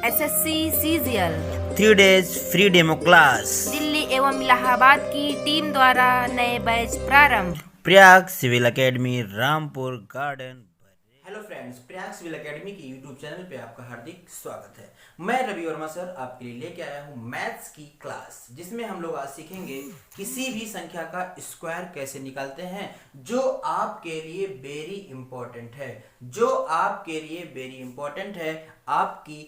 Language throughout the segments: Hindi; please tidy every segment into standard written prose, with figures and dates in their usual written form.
SSC CGL 3 days free demo class Delhi एवं इलाहाबाद की टीम द्वारा नए बैच प्रारंभ। Prayag civil academy, Rampur garden. Hello friends, Prayag civil academy के यूट्यूब चैनल पे आपका हार्दिक स्वागत है। मैं रवि वर्मा सर आपके लिए लेके आया हूँ मैथ्स की क्लास, जिसमें हम लोग आज सीखेंगे किसी भी संख्या का स्क्वायर कैसे निकालते हैं, जो आपके लिए वेरी इंपॉर्टेंट है, आपकी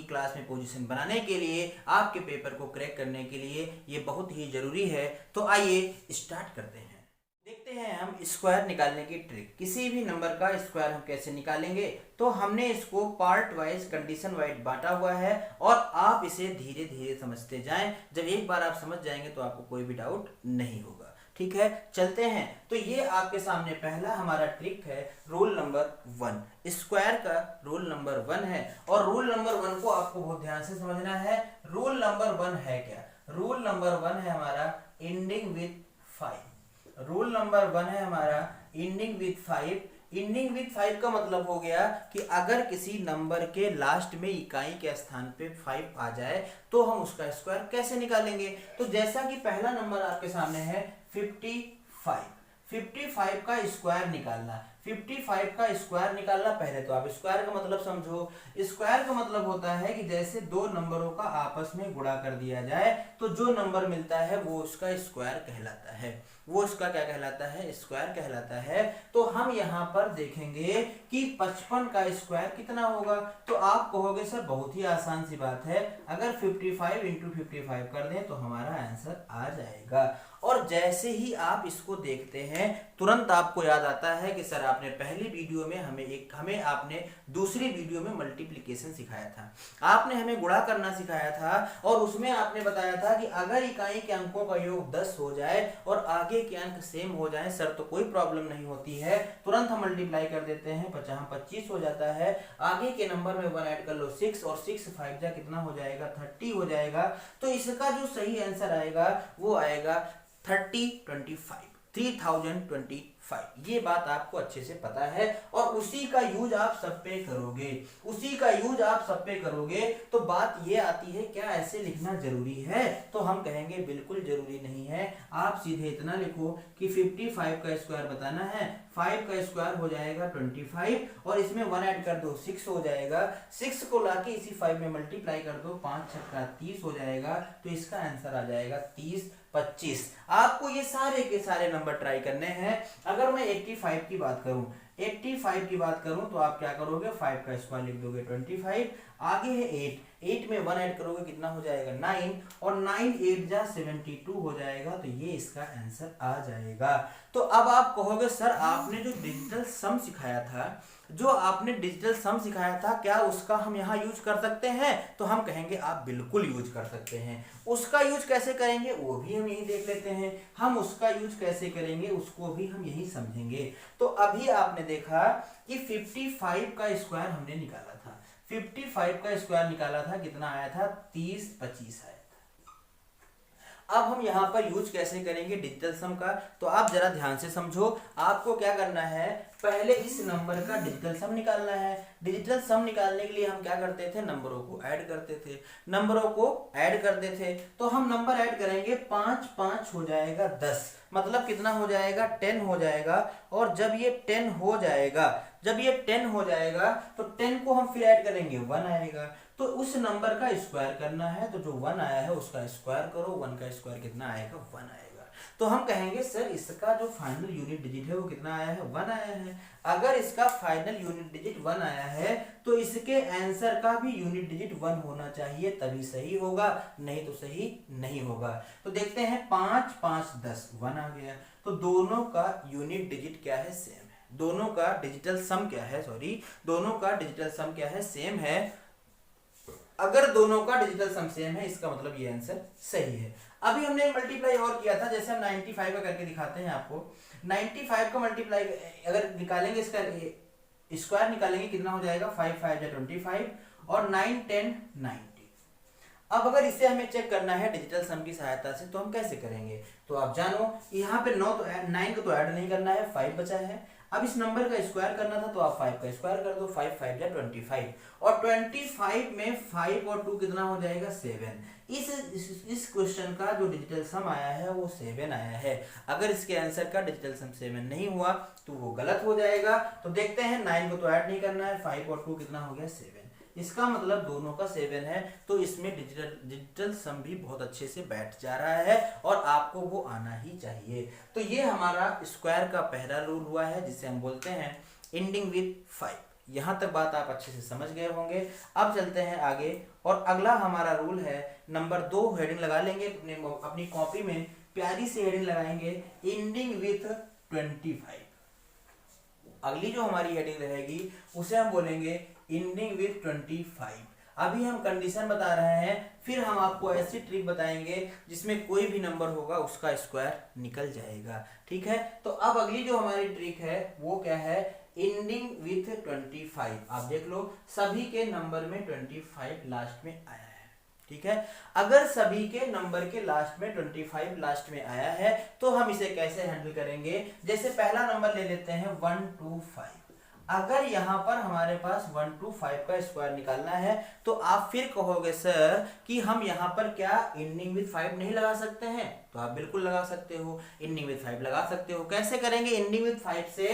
क्लास में पोजीशन बनाने के लिए, आपके पेपर को क्रैक करने के लिए ये बहुत ही जरूरी है। तो आइए स्टार्ट करते हैं। देखते हैं हम स्क्वायर निकालने की ट्रिक। किसी भी नंबर का स्क्वायर हम कैसे निकालेंगे, तो हमने इसको पार्ट वाइज, कंडीशन वाइज बांटा हुआ है और आप इसे धीरे धीरे समझते जाएं। जब एक बार आप समझ जाएंगे तो आपको कोई भी डाउट नहीं होगा। ठीक है, चलते हैं। तो ये आपके सामने पहला हमारा ट्रिक है, रूल नंबर 1। स्क्वायर का रूल नंबर 1 है और रूल नंबर 1 को आपको बहुत ध्यान से समझना है। रूल नंबर 1 है क्या? रूल नंबर 1 है हमारा एंडिंग विथ 5। रूल नंबर 1 है हमारा एंडिंग विथ 5। एंडिंग विथ 5 का मतलब हो गया कि अगर किसी नंबर के लास्ट में इकाई के स्थान पे 5 आ जाए तो हम उसका स्क्वायर कैसे निकालेंगे। तो जैसा कि पहला नंबर आपके सामने है 55। 55 का स्क्वायर निकालना। 55 का स्क्वायर निकालना, पहले तो आप स्क्वायर का मतलब समझो। स्क्वायर का मतलब होता है कि जैसे दो नंबरों का आपस में गुणा कर दिया जाए तो जो नंबर मिलता है वो उसका स्क्वायर कहलाता है। वो उसका क्या कहलाता है? स्क्वायर कहलाता है। तो हम यहाँ पर देखेंगे कि 55 का स्क्वायर कितना होगा। तो आप कहोगे सर बहुत ही आसान सी बात है, अगर 55 इंटू 55 कर दें तो हमारा आंसर आ जाएगा। और जैसे ही आप इसको देखते हैं तुरंत आपको याद आता है कि सर आपने पहली वीडियो में हमें आपने दूसरी वीडियो में मल्टीप्लिकेशन सिखाया था, आपने हमें गुणा करना सिखाया था और उसमें आपने बताया था कि अगर इकाई के अंकों का योग 10 हो जाए और आगे के अंक सेम हो जाए सर तो कोई प्रॉब्लम नहीं होती है, तुरंत हम मल्टीप्लाई कर देते हैं, 25 हो जाता है। आगे के नंबर में 1 ऐड कर लो 6 और 6 5 जा कितना हो जाएगा? 30 हो जाएगा। तो इसका जो सही आंसर आएगा वो आएगा 3025। ये बात आपको अच्छे से पता है और उसी का यूज आप सब पे करोगे। तो बात ये आती है, क्या ऐसे लिखना जरूरी है? तो हम कहेंगे बिल्कुल जरूरी नहीं है। आप सीधे इतना लिखो कि 55 का स्क्वायर बताना है, 5 का स्क्वायर हो जाएगा 25 और इसमें 1 ऐड कर दो 6 हो जाएगा। 6 को लाके इसी 5 में मल्टीप्लाई कर दो, 5 छक्का 30 हो जाएगा। तो इसका आंसर आ जाएगा 30 25। आपको ये सारे के सारे नंबर ट्राई करने हैं। अगर मैं 85 की बात करूं, 85 की बात करूं तो आप क्या करोगे? 5 का स्क्वायर लिख दोगे 25, आगे है 8 में 1 ऐड करोगे कितना हो जाएगा? 9 और 9 8 जा 72 हो जाएगा। तो ये इसका आंसर आ जाएगा। तो अब आप कहोगे सर आपने जो डिजिटल सम सिखाया था क्या उसका हम यहाँ यूज कर सकते हैं? तो हम कहेंगे आप बिल्कुल यूज कर सकते हैं। उसका यूज कैसे करेंगे वो भी हम यही देख लेते हैं। हम उसका यूज कैसे करेंगे उसको भी हम यही समझेंगे। तो अभी आपने देखा कि 55 का स्क्वायर हमने निकाला था, 55 का स्क्वायर निकाला था, कितना आया था? 30 25 आया था। अब हम यहाँ पर यूज कैसे करेंगे डिजिटल सम का, तो आप जरा ध्यान से समझो। आपको क्या करना है, पहले इस नंबर का डिजिटल सम निकालना है। डिजिटल सम निकालने के लिए हम क्या करते थे? नंबरों को ऐड करते थे। तो हम नंबर ऐड करेंगे, 5 5 हो जाएगा 10, मतलब कितना हो जाएगा? 10 हो जाएगा। और जब ये 10 हो जाएगा तो 10 को हम फिर ऐड करेंगे, 1 आएगा। तो उस नंबर का स्क्वायर करना है, तो जो 1 आया है उसका स्क्वायर करो। 1 का स्क्वायर कितना आएगा? 1 आएगा। तो हम कहेंगे सर इसका जो फाइनल यूनिट डिजिट है वो कितना आया है? 1 आया है। अगर इसका फाइनल यूनिट डिजिट 1 आया है तो इसके आंसर का भी यूनिट डिजिट 1 होना चाहिए, तभी सही होगा, नहीं तो सही नहीं होगा। तो देखते हैं, 5 5 10 1 आ गया। तो दोनों का यूनिट डिजिट क्या है? सेम है। दोनों का डिजिटल सम क्या है? सेम है। अगर दोनों का डिजिटल सम सेम है इसका मतलब ये आंसर सही है। अभी हमने मल्टीप्लाई और किया था, जैसे हम 95 का करके दिखाते हैं आपको। 95 का मल्टीप्लाई अगर निकालेंगे, इसका स्क्वायर निकालेंगे, कितना हो जाएगा? 5 5 जा 25 और 9 10 90। अब अगर इसे हमें चेक करना है डिजिटल सम की सहायता से तो हम कैसे करेंगे? तो आप जानो यहाँ पे 9 को तो ऐड नहीं करना है, 5 बचा है। अब इस नंबर का स्क्वायर करना था तो आप 5 का स्क्वायर कर दो, 5 5 या 25, और 25 में 5 और 2 कितना हो जाएगा 7। इस क्वेश्चन का जो डिजिटल सम आया है वो 7 आया है। अगर इसके आंसर का डिजिटल सम 7 नहीं हुआ तो वो गलत हो जाएगा। तो देखते हैं, 9 को तो ऐड नहीं करना है, 5 और 2 कितना हो गया 7, इसका मतलब दोनों का 7 है। तो इसमें डिजिटल सम भी बहुत अच्छे से बैठ जा रहा है और आपको वो आना ही चाहिए। तो ये हमारा स्क्वायर का पहला रूल हुआ है जिसे हम बोलते हैं एंडिंग विद 5। यहाँ तक बात आप अच्छे से समझ गए होंगे। अब चलते हैं आगे, और अगला हमारा रूल है नंबर 2, हेडिंग लगा लेंगे अपनी कॉपी में, प्यारी सी हेडिंग लगाएंगे एंडिंग विथ 25। अगली जो हमारी हेडिंग रहेगी उसे हम बोलेंगे एंडिंग विथ 25। अभी हम कंडीशन बता रहे हैं, फिर हम आपको ऐसी ट्रिक बताएंगे जिसमें कोई भी नंबर होगा उसका स्क्वायर निकल जाएगा। ठीक है, तो अब अगली जो हमारी ट्रिक है वो क्या है, एंडिंग विथ 25। आप देख लो सभी के नंबर में 25 लास्ट में आया है। ठीक है, अगर सभी के नंबर के लास्ट में 25 लास्ट में आया है तो हम इसे कैसे हैंडल करेंगे। जैसे पहला नंबर ले लेते हैं 125। अगर यहाँ पर हमारे पास 125 का स्क्वायर निकालना है तो आप फिर कहोगे सर कि हम यहाँ पर क्या एंडिंग विथ 5 नहीं लगा सकते हैं, तो आप बिल्कुल लगा सकते हो, एंडिंग विथ 5 लगा सकते हो। कैसे करेंगे, एंडिंग विथ 5 से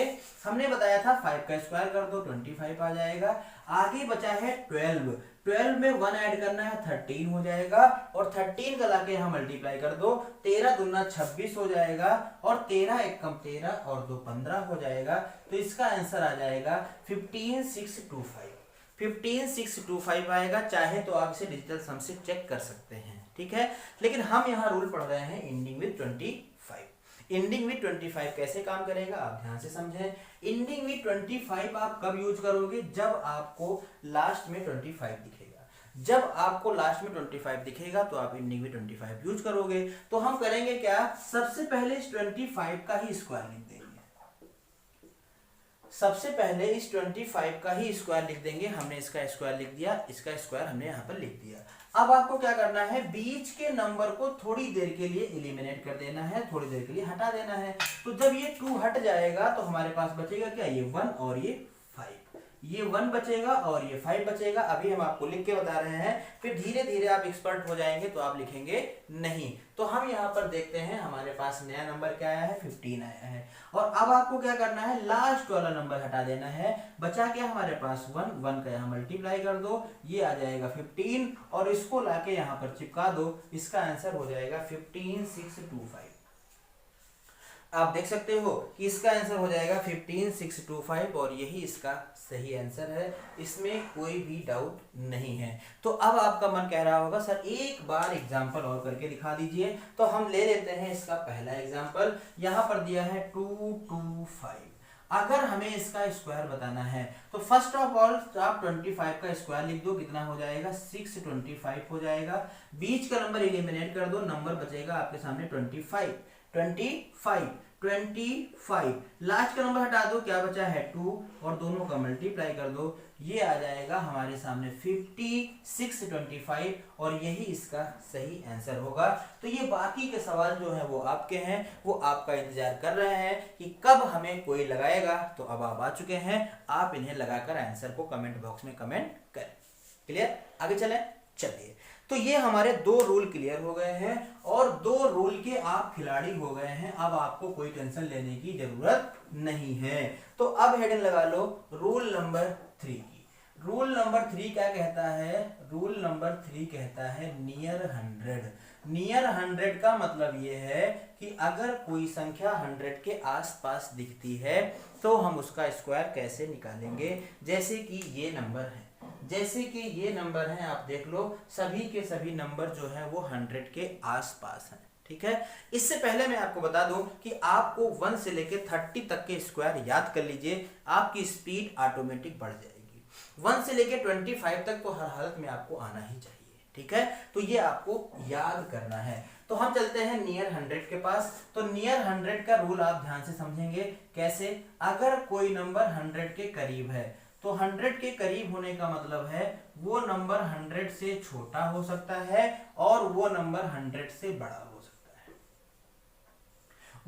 हमने बताया था 5 का स्क्वायर कर दो 25 आ जाएगा। आगे बचा है 12 में 1 ऐड करना है 13 हो जाएगा, और 13 का लाके यहाँ मल्टीप्लाई कर दो, 13 दूना 26 हो जाएगा, और 13 एक कम 13 और 2 15 हो जाएगा। तो इसका आंसर आ जाएगा 15625। 15625 आएगा। चाहे तो आप इसे डिजिटल सम से चेक कर सकते हैं। ठीक है, लेकिन हम यहाँ रूल पढ़ रहे हैं एंडिंग विथ 25। एंडिंग विथ 25 कैसे काम करेगा आप ध्यान से समझें। एंडिंग विथ 25 आप कब यूज करोगे, जब आपको लास्ट में 25 दिखेगा। जब आपको लास्ट में 25 दिखेगा तो आप एंडिंग विथ 25 यूज करोगे। तो हम करेंगे क्या, सबसे पहले इस 25 का ही स्क्वायर लिख देंगे। सबसे पहले इस 25 का ही स्क्वायर लिख देंगे। हमने इसका स्क्वायर लिख दिया, इसका स्क्वायर हमने यहाँ पर लिख दिया। अब आपको क्या करना है, बीच के नंबर को थोड़ी देर के लिए एलिमिनेट कर देना है, थोड़ी देर के लिए हटा देना है। तो जब ये 2 हट जाएगा तो हमारे पास बचेगा क्या, ये 1 और ये 5। ये 1 बचेगा और ये 5 बचेगा। अभी हम आपको लिख के बता रहे हैं, फिर धीरे धीरे आप एक्सपर्ट हो जाएंगे तो आप लिखेंगे नहीं। तो हम यहाँ पर देखते हैं हमारे पास नया नंबर क्या आया है, 15 आया है। और अब आपको क्या करना है, लास्ट वाला नंबर हटा देना है। बचा क्या हमारे पास 1 का यहाँ मल्टीप्लाई कर दो, ये आ जाएगा 15, और इसको लाके यहाँ पर चिपका दो। इसका आंसर हो जाएगा 15625। आप देख सकते हो कि इसका आंसर हो जाएगा 15625, और यही इसका सही आंसर है, इसमें कोई भी डाउट नहीं है। तो अब आपका मन कह रहा होगा सर एक बार एग्जांपल और करके दिखा दीजिए। तो हम ले लेते हैं इसका पहला एग्जांपल। यहाँ पर दिया है 225। अगर हमें इसका स्क्वायर बताना है तो फर्स्ट ऑफ ऑल आप 25 का स्क्वायर लिख दो, कितना हो जाएगा 625 हो जाएगा। बीच का नंबर एलिमिनेट कर दो, नंबर बचेगा आपके सामने 25। लास्ट का नंबर हटा दो, क्या बचा है 2, और दोनों का मल्टीप्लाई कर दो, ये आ जाएगा हमारे सामने 5625, और यही इसका सही आंसर होगा। तो ये बाकी के सवाल जो है वो आपके हैं, वो आपका इंतजार कर रहे हैं कि कब हमें कोई लगाएगा। तो अब आप आ चुके हैं, आप इन्हें लगाकर आंसर को कमेंट बॉक्स में कमेंट करें। क्लियर, आगे चलें। चलिए, तो ये हमारे 2 रूल क्लियर हो गए हैं, और 2 रूल के आप खिलाड़ी हो गए हैं। अब आपको कोई टेंशन लेने की जरूरत नहीं है। तो अब हेडिंग लगा लो रूल नंबर 3 की। रूल नंबर 3 क्या कहता है, रूल नंबर 3 कहता है नियर 100। नियर 100 का मतलब ये है कि अगर कोई संख्या 100 के आसपास दिखती है तो हम उसका स्क्वायर कैसे निकालेंगे। जैसे कि ये नंबर है, जैसे कि ये नंबर है, आप देख लो सभी के सभी नंबर जो है वो 100 के आसपास हैं। ठीक है, इससे पहले मैं आपको बता दूं कि आपको 1 से लेके 30 तक के स्क्वायर याद कर लीजिए, आपकी स्पीड ऑटोमेटिक बढ़ जाएगी। 1 से लेके 25 तक तो हर हालत में आपको आना ही चाहिए। ठीक है, तो ये आपको याद करना है। तो हम चलते हैं नियर 100 के पास। तो नियर 100 का रूल आप ध्यान से समझेंगे कैसे। अगर कोई नंबर 100 के करीब है तो 100 के करीब होने का मतलब है वो नंबर 100 से छोटा हो सकता है और वो नंबर 100 से बड़ा हो सकता है।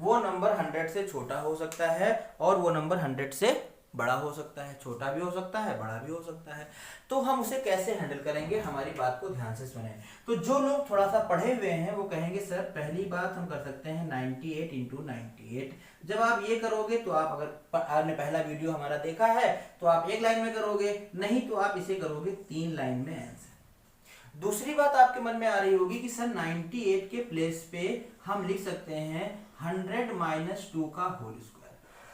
वो नंबर 100 से छोटा हो सकता है और वो नंबर 100 से बड़ा हो सकता है, छोटा भी हो सकता है, बड़ा भी हो सकता है। तो हम उसे कैसे हैंडल करेंगे, हमारी बात को ध्यान से सुने। तो जो लोग थोड़ा सा पढ़े हुए हैं वो कहेंगे सर पहली बात हम कर सकते हैं 98 इंटू 98। जब आप ये करोगे तो आप, अगर आपने पहला वीडियो हमारा देखा है तो आप एक लाइन में करोगे, नहीं तो आप इसे करोगे 3 लाइन में आंसर। दूसरी बात आपके मन में आ रही होगी कि सर 98 के प्लेस पे हम लिख सकते हैं 100 माइनस 2 का होल स्क्वायर।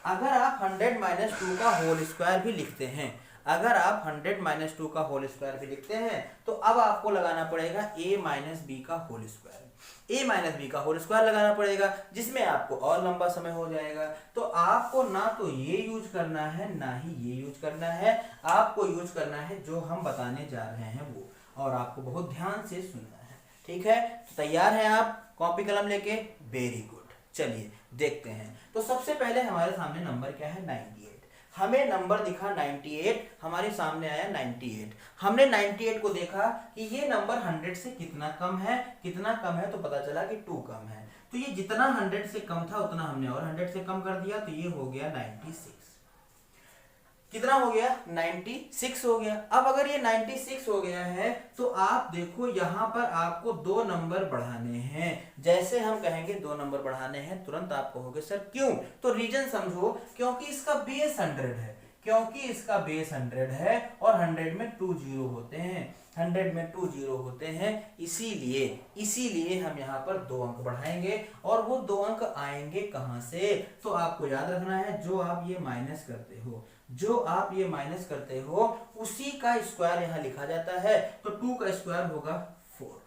अगर आप 100 माइनस 2 का होल स्क्वायर भी लिखते हैं, अगर आप 100 माइनस 2 का होल स्क्वायर भी लिखते हैं तो अब आपको लगाना पड़ेगा a माइनस बी का whole square. a minus B का होल स्क्वायर लगाना पड़ेगा, जिसमें आपको और लंबा समय हो जाएगा। तो आपको ना तो ये यूज करना है ना ही ये यूज करना है, आपको यूज करना है जो हम बताने जा रहे हैं वो, और आपको बहुत ध्यान से सुनना है। ठीक है, तो तैयार हैं आप कॉपी कलम लेके? वेरी गुड, चलिए देखते हैं। तो सबसे पहले हमारे सामने नंबर क्या है? 98। हमें नंबर दिखा 98, हमारे सामने आया 98। हमने 98 को देखा कि ये नंबर 100 से कितना कम है, कितना कम है, तो पता चला कि 2 कम है। तो ये जितना 100 से कम था उतना हमने और 100 से कम कर दिया, तो ये हो गया 96। कितना हो गया? 96 हो गया। अब अगर ये 96 हो गया है तो आप देखो यहाँ पर आपको 2 नंबर बढ़ाने हैं। जैसे हम कहेंगे 2 नंबर बढ़ाने हैं, तुरंत आप कहोगे सर क्यों? तो रीजन समझो, क्योंकि इसका बेस 100 है, क्योंकि इसका बेस 100 है और 100 में 2 जीरो होते हैं, 100 में 2 जीरो होते हैं, इसीलिए हम यहाँ पर 2 अंक बढ़ाएंगे। और वो 2 अंक आएंगे कहाँ से? तो आपको याद रखना है, जो आप ये माइनस करते हो, जो आप ये माइनस करते हो उसी का स्क्वायर यहाँ लिखा जाता है। तो 2 का स्क्वायर होगा 4।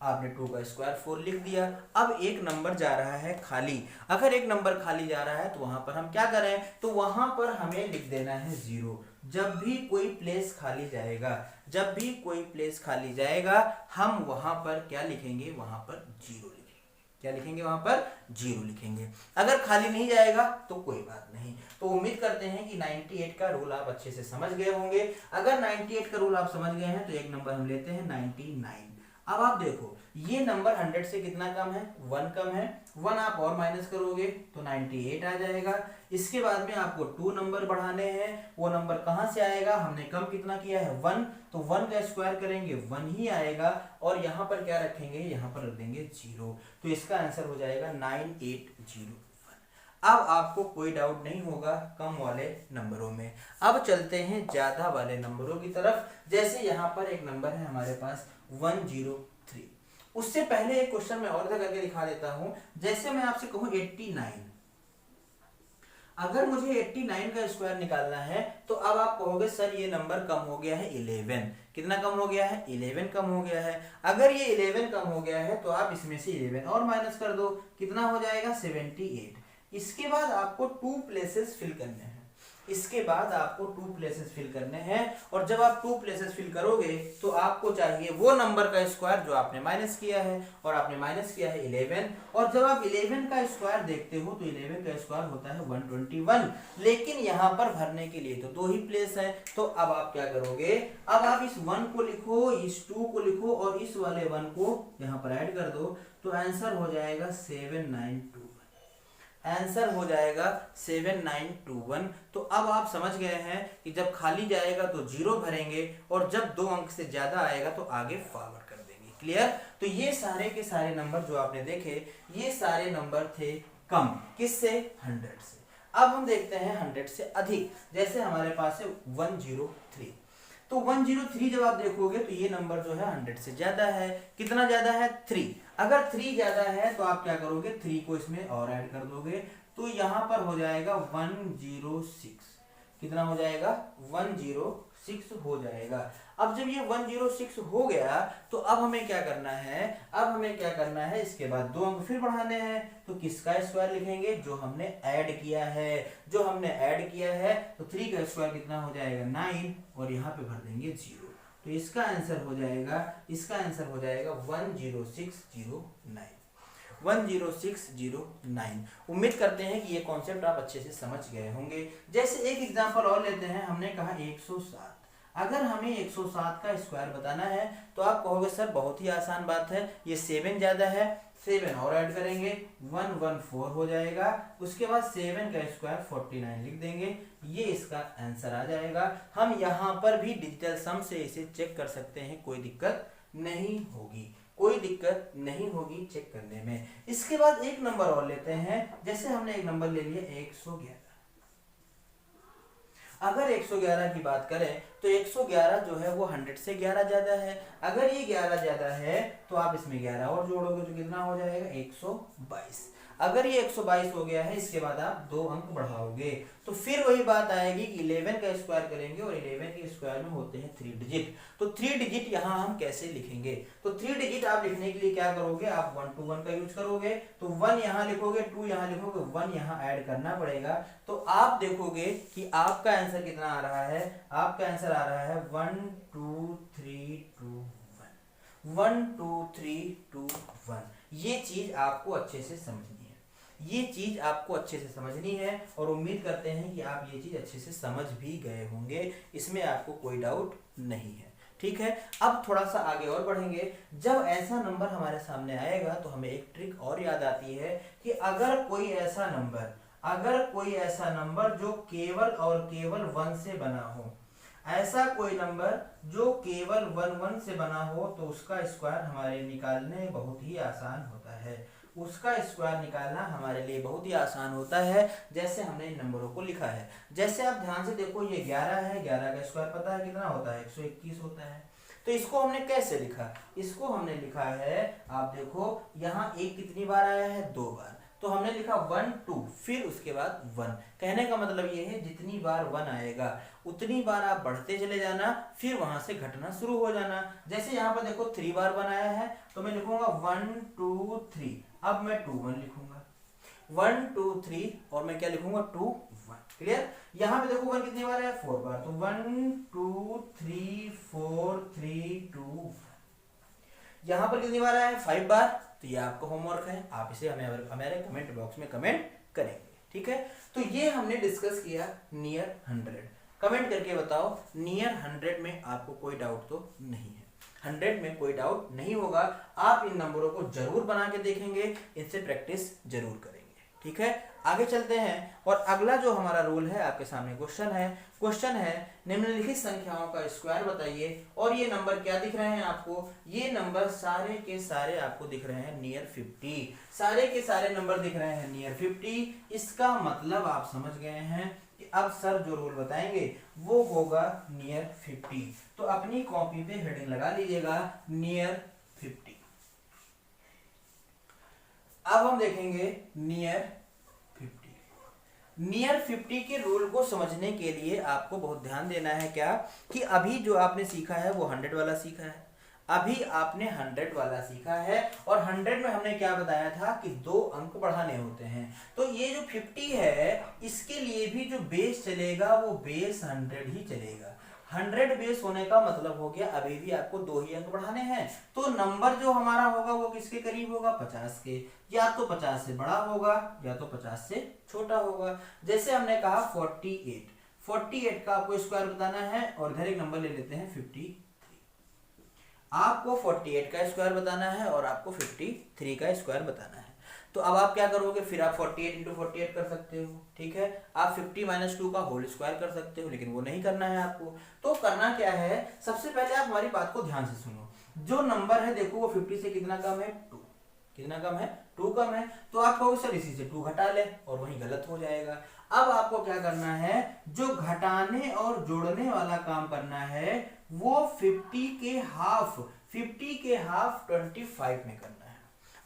आपने 2 का स्क्वायर 4 लिख दिया। अब एक नंबर जा रहा है खाली। अगर एक नंबर खाली जा रहा है तो वहां पर हम क्या करें? तो वहां पर हमें लिख देना है 0। जब भी कोई प्लेस खाली जाएगा, जब भी कोई प्लेस खाली जाएगा, हम वहां पर क्या लिखेंगे? वहां पर 0 लिखेंगे। क्या लिखेंगे? वहां पर 0 लिखेंगे। अगर खाली नहीं जाएगा तो कोई बात नहीं। तो उम्मीद करते हैं कि 98 का रूल आप अच्छे से समझ गए होंगे। अगर 98 का रूल आप समझ गए हैं तो एक नंबर हम लेते हैं 99। अब आप देखो ये नंबर 100 से कितना कम है? 1 कम है। 1 आप और माइनस करोगे तो 98 आ जाएगा। इसके बाद में आपको 2 नंबर बढ़ाने हैं। वो नंबर कहाँ से आएगा? हमने कम कितना किया है? 1। तो 1 का स्क्वायर करेंगे 1 ही आएगा। और यहाँ पर क्या रखेंगे? यहाँ पर रख देंगे 0। तो इसका आंसर हो जाएगा 9801। अब आपको कोई डाउट नहीं होगा कम वाले नंबरों में। अब चलते हैं ज्यादा वाले नंबरों की तरफ। जैसे यहाँ पर एक नंबर है हमारे पास 103। उससे पहले एक क्वेश्चन मैं और करके दिखा देता हूं। जैसे मैं आपसे कहूं 89, अगर मुझे 89 का स्क्वायर निकालना है तो अब आप कहोगे सर ये नंबर कम हो गया है 11। कितना कम हो गया है? 11 कम हो गया है। अगर ये 11 कम हो गया है तो आप इसमें से 11 और माइनस कर दो, कितना हो जाएगा? 78। इसके बाद आपको 2 प्लेसेस फिल करने हैं। इसके बाद आपको 2 प्लेसेस फिल करने हैं। और जब आप 2 प्लेसेस फिल करोगे तो आपको चाहिए वो नंबर का स्क्वायर जो आपने माइनस किया है, और आपने माइनस किया है 11। और जब आप 11 का स्क्वायर देखते हो तो 11 का स्क्वायर होता है 121। लेकिन यहाँ पर भरने के लिए तो 2 ही प्लेस है। तो अब आप क्या करोगे? अब आप इस 1 को लिखो, इस 2 को लिखो और इस वाले 1 को यहाँ पर ऐड कर दो। तो आंसर हो जाएगा 7921। आंसर हो जाएगा 7921। तो अब आप समझ गए हैं कि जब खाली जाएगा तो 0 भरेंगे और जब 2 अंक से ज्यादा आएगा तो आगे फॉरवर्ड कर देंगे। क्लियर? तो ये सारे के सारे नंबर जो आपने देखे, ये सारे नंबर थे कम। किससे? 100 से। अब हम देखते हैं 100 से अधिक। जैसे हमारे पास है 103। तो 103 जब आप देखोगे तो ये नंबर जो है 100 से ज्यादा है। कितना ज्यादा है? 3। अगर 3 ज्यादा है तो आप क्या करोगे? 3 को इसमें और ऐड कर दोगे। तो यहां पर हो जाएगा 106। कितना हो जाएगा? 106 हो जाएगा। अब जब ये 106 हो गया तो अब हमें क्या करना है? अब हमें क्या करना है? इसके बाद 2 अंक फिर बढ़ाने हैं। तो किसका स्क्वायर लिखेंगे? जो हमने ऐड किया है। जो हमने ऐड किया है तो 3 का स्क्वायर कितना हो जाएगा? 9। और यहाँ पे भर देंगे 0। तो इसका आंसर हो जाएगा 10609। 10609। उम्मीद करते हैं कि ये कॉन्सेप्ट आप अच्छे से समझ गए होंगे। जैसे एक एग्जांपल और लेते हैं। हमने कहा 107। अगर हमें 107 का स्क्वायर बताना है तो आप कहोगे सर बहुत ही आसान बात है, ये 7 ज़्यादा है, 7 और ऐड करेंगे 114 हो जाएगा, उसके बाद 7 का स्क्वायर 49 लिख देंगे, ये इसका आंसर आ जाएगा। हम यहाँ पर भी डिजिटल सम से इसे चेक कर सकते हैं, कोई दिक्कत नहीं होगी, कोई दिक्कत नहीं होगी चेक करने में। इसके बाद एक नंबर और लेते हैं, जैसे हमने एक नंबर ले लिया 111। अगर 111 की बात करें तो 111 जो है वो 100 से 11 ज्यादा है। अगर ये 11 ज्यादा है तो आप इसमें 11 और जोड़ोगे तो कितना हो जाएगा 122। अगर ये 122 हो गया है, इसके बाद आप 2 अंक बढ़ाओगे तो फिर वही बात आएगी कि 11 का स्क्वायर करेंगे और 11 के स्क्वायर में होते हैं 3 डिजिट। तो 3 डिजिट यहाँ हम कैसे लिखेंगे? तो 3 डिजिट आप लिखने के लिए क्या करोगे, आप 1 to 1 का यूज करोगे, तो 1 यहाँ लिखोगे, 2 यहाँ लिखोगे, 1 यहाँ ऐड करना पड़ेगा। तो आप देखोगे कि आपका आंसर कितना आ रहा है, आपका आंसर आ रहा है 1 2 3 2 1, 1 2 3 2 1। ये चीज आपको अच्छे से समझनी है, ये चीज आपको अच्छे से समझनी है और उम्मीद करते हैं कि आप ये चीज अच्छे से समझ भी गए होंगे, इसमें आपको कोई डाउट नहीं है। ठीक है, अब थोड़ा सा आगे और बढ़ेंगे। जब ऐसा नंबर हमारे सामने आएगा तो हमें एक ट्रिक और याद आती है कि अगर कोई ऐसा नंबर जो केवल और केवल 1 से बना हो, ऐसा कोई नंबर जो केवल 1 से बना हो, तो उसका स्क्वायर हमारे निकालने बहुत ही आसान होता है, उसका स्क्वायर निकालना हमारे लिए बहुत ही आसान होता है। जैसे हमने इन नंबरों को लिखा है, जैसे आप ध्यान से देखो, ये 11 है, 11 का स्क्वायर पता है कितना होता है, 121 होता है। तो इसको हमने कैसे लिखा, इसको हमने लिखा है, आप देखो यहाँ एक कितनी बार आया है, 2 बार, तो हमने लिखा 1 2 फिर उसके बाद 1। कहने का मतलब ये है जितनी बार 1 आएगा उतनी बार आप बढ़ते चले जाना, फिर वहां से घटना शुरू हो जाना। जैसे यहाँ पर देखो 3 बार 1 आया है तो मैं लिखूंगा 1 2 3, अब मैं 2 1 लिखूंगा, 1 2 3 और मैं क्या लिखूंगा 2 1। क्लियर? यहाँ पे देखो 1 कितनी बार है, 4 बार, तो 1 2 3 4 3 2 1। यहाँ पर कितनी बार है, 5 बार, तो ये आपका होमवर्क है, आप इसे हमारे कमेंट बॉक्स में कमेंट करेंगे। ठीक है, तो ये हमने डिस्कस किया नियर 100। कमेंट करके बताओ नियर 100 में आपको कोई डाउट तो नहीं है, 100 में कोई डाउट नहीं होगा। आप इन नंबरों को जरूर बना के देखेंगे, इनसे प्रैक्टिस जरूर करेंगे। ठीक है, आगे चलते हैं और अगला जो हमारा रूल है, आपके सामने क्वेश्चन है निम्नलिखित संख्याओं का स्क्वायर बताइए। और ये नंबर क्या दिख रहे हैं आपको, ये नंबर सारे के सारे आपको दिख रहे हैं नियर 50, सारे के सारे नंबर दिख रहे हैं नियर 50। इसका मतलब आप समझ गए हैं कि अब सर जो रूल बताएंगे वो होगा नियर 50। तो अपनी कॉपी पे हेडिंग लगा लीजिएगा नियर 50। अब हम देखेंगे नियर 50। नियर 50 के रूल को समझने के लिए आपको बहुत ध्यान देना है, क्या कि अभी जो आपने सीखा है वो 100 वाला सीखा है, अभी आपने 100 वाला सीखा है और 100 में हमने क्या बताया था कि 2 अंक बढ़ाने होते हैं। तो ये जो 50 है इसके लिए भी जो बेस चलेगा वो बेस 100 ही चलेगा। 100 बेस होने का मतलब हो गया अभी भी आपको 2 ही अंक बढ़ाने हैं। तो नंबर जो हमारा होगा वो किसके करीब होगा, 50 के, या तो 50 से बड़ा होगा या तो 50 से छोटा होगा। जैसे हमने कहा 48 का आपको स्क्वायर बताना है और इधर एक नंबर ले लेते हैं 53। आपको 48 का स्क्वायर बताना है और आपको 53 का स्क्वायर बताना है। तो अब आप क्या करोगे, फिर आप 48 × 48 कर सकते हो। ठीक है, आप 50 - 2 का होल स्क्वायर कर सकते हो, लेकिन वो नहीं करना है आपको। तो करना क्या है, सबसे पहले आप हमारी बात को ध्यान से सुनो। जो नंबर है देखो वो 50 से कितना कम है, 2। कितना कम है, 2 कम है। तो आप कहोगे सर इसी से 2 घटा ले, और वही गलत हो जाएगा। अब आपको क्या करना है, जो घटाने और जोड़ने वाला काम करना है वो 50 के हाफ 25 में करना है।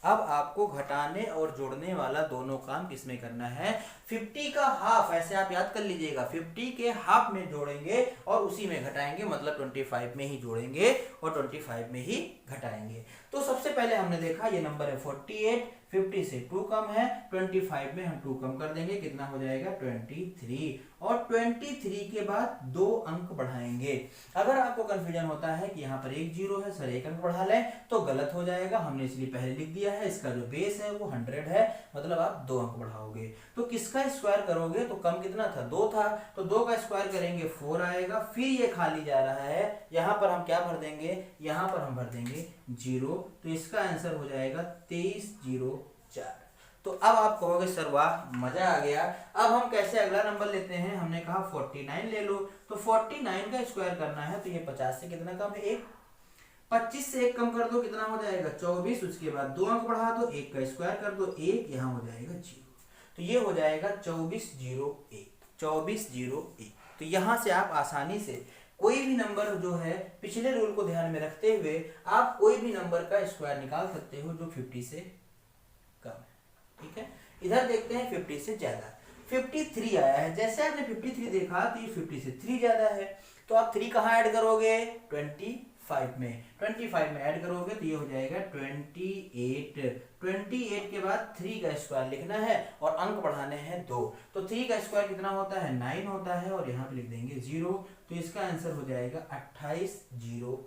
अब आपको घटाने और जोड़ने वाला दोनों काम किसमें करना है, 50 का हाफ, ऐसे आप याद कर लीजिएगा, 50 के हाफ में जोड़ेंगे और उसी में घटाएंगे, मतलब 25 में ही जोड़ेंगे और 25 में ही घटाएंगे। तो सबसे पहले हमने देखा ये नंबर है 48, 50 से 2 कम है, 25 में हम 2 कम कर देंगे, कितना हो जाएगा 23। और 23 के बाद 2 अंक बढ़ाएंगे। अगर आपको कंफ्यूजन होता है कि यहाँ पर एक जीरो है सर 1 अंक बढ़ा लें, तो गलत हो जाएगा। हमने इसलिए पहले लिख दिया है, इसका जो बेस है वो 100 है, मतलब आप 2 अंक बढ़ाओगे। तो किसका स्क्वायर करोगे तो कम कितना था, 2 था, तो 2 का स्क्वायर करेंगे 4 आएगा। फिर ये खाली जा रहा है, यहाँ पर हम क्या भर देंगे, यहाँ पर हम भर देंगे 0, तो इसका आंसर हो जाएगा 2304। तो अब आप कहोगे सर वाह मजा आ गया। अब हम कैसे अगला नंबर लेते हैं, हमने कहा 49 ले लो, तो 49 का स्क्वायर करना है तो ये 50 से कितना कम है, 1, 25 से 1 कम कर दो कितना हो जाएगा 24, उसके बाद 2 अंक बढ़ा दो, 1 का स्क्वायर कर दो 1, यहाँ हो जाएगा 0, तो ये हो जाएगा 2401, 2401। तो यहाँ से आप आसानी से कोई भी नंबर जो है, पिछले रूल को ध्यान में रखते हुए आप कोई भी नंबर का स्क्वायर निकाल सकते हो जो 50 से कम है। ठीक है, इधर देखते हैं 50 से ज्यादा, 53 आया है। जैसे आपने 53 देखा तो ये 50 से 3 ज्यादा है, तो आप 3 कहाँ ऐड करोगे, 25 में, 25 में ऐड करोगे तो ये हो जाएगा 28। 28 के बाद 3 का स्क्वायर लिखना है और अंक बढ़ाने हैं 2, तो 3 का स्क्वायर कितना होता है, 9 होता है, और यहाँ पे लिख देंगे 0, तो इसका आंसर हो जाएगा 2809।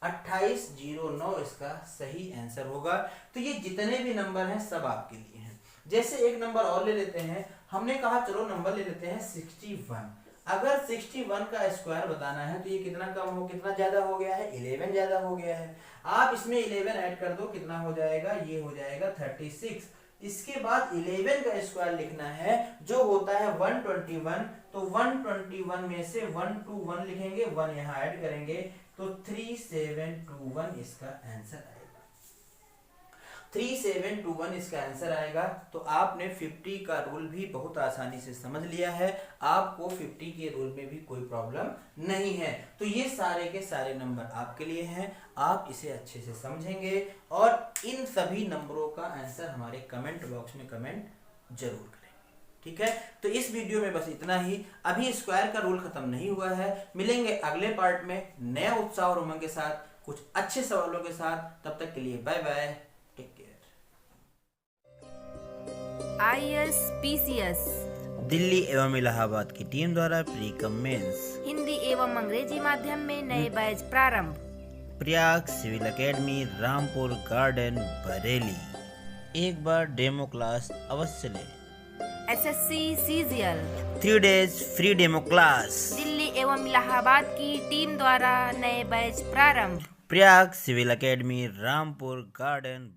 2809 इसका सही आंसर होगा। तो ये जितने भी नंबर हैं सब आपके लिए हैं। जैसे एक नंबर और ले लेते हैं, हमने कहा चलो नंबर ले लेते हैं 61। अगर 61 का स्क्वायर बताना है तो ये कितना कम हो, कितना ज्यादा हो गया है, 11 ज्यादा हो गया है। आप इसमें 11 ऐड कर दो, कितना हो जाएगा, ये हो जाएगा 36। इसके बाद 11 का स्क्वायर लिखना है जो होता है 121, तो 121 में से 121 लिखेंगे, 1 यहाँ ऐड करेंगे तो 3721 इसका आंसर आएगा। 3721 इसका आंसर आएगा। तो आपने 50 का रूल भी बहुत आसानी से समझ लिया है, आपको 50 के रूल में भी कोई प्रॉब्लम नहीं है। तो ये सारे के सारे नंबर आपके लिए हैं, आप इसे अच्छे से समझेंगे और इन सभी नंबरों का आंसर हमारे कमेंट बॉक्स में कमेंट जरूर करें। ठीक है, तो इस वीडियो में बस इतना ही। अभी स्क्वायर का रूल खत्म नहीं हुआ है, मिलेंगे अगले पार्ट में नए उत्साह और उमंग के साथ, कुछ अच्छे सवालों के साथ। तब तक के लिए bye bye, take care. ISPCS Delhi एवं इलाहाबाद की टीम द्वारा प्री कम मेंस हिंदी एवं अंग्रेजी माध्यम में नए बैच प्रारंभ। Prayag civil academy, Rampur garden, Bareilly. एक बार डेमो क्लास अवश्य लें। SSC CGL 3 days free demo class. Delhi एवं इलाहाबाद की टीम द्वारा नए बैच प्रारंभ। Prayag civil academy, Rampur garden,